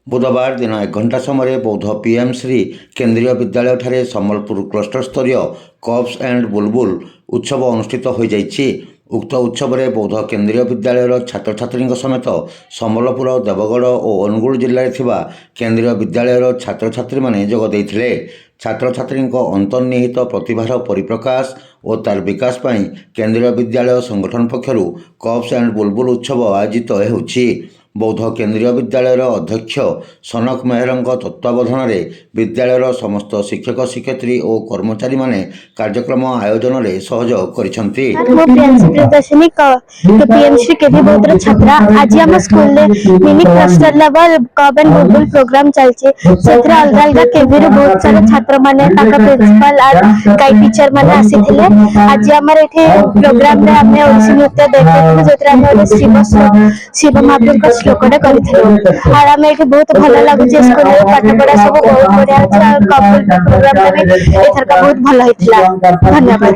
बुधवार दिन 1 घंटा समय बौद्ध पीएम श्री केंद्रीय विद्यालय ठारे सम्बलपुर क्लस्टर स्तरीय कप्स एंड बुलबुल उत्सव अनुष्ठित हो जाइछि। उक्त उत्सव में बौद्ध केंद्रीय विद्यालय छात्र छात्री समेत सम्बलपुर देवगढ़ और अनुगुल जिले में केंद्रीय विद्यालय छात्र छात्री माने जोग देइथिले। छात्र छात्री अंतर्निहित प्रतिभार परिप्रकाश और तार विकास पाई केंद्रीय विद्यालय संगठन पक्षरु कप्स एंड बुलबुल उत्सव आयोजित होउछि। बौद्ध केंद्रीय विद्यालय अध्यक्ष सनक मेहर तत्वावधान में विद्यालय समस्त शिक्षक शिक्षयित्री और कर्मचारी माने कार्यक्रम आयोजन में सहयोग करिसेंती। छात्रा आज आम school mini cluster level cup and Bulbul programme चलछि। सेथरा अलग अलग केवी रो बहुत सारा छात्र माने ताका प्रिंसिपल और गाइड टीचर माने आसीथिले। आज हमर एठी प्रोग्राम रे हमने ओडिसी नृत्य देखिथिलु जेतरा हमर शिव महापुर का श्लोकटा करिथिलु और हमें एठी बहुत भलो लागुछि। स्कूल रे पाठ पढ़ा सब बहुत बढ़िया अछि और कप प्रोग्राम रे एथरका बहुत भलो हितला। धन्यवाद।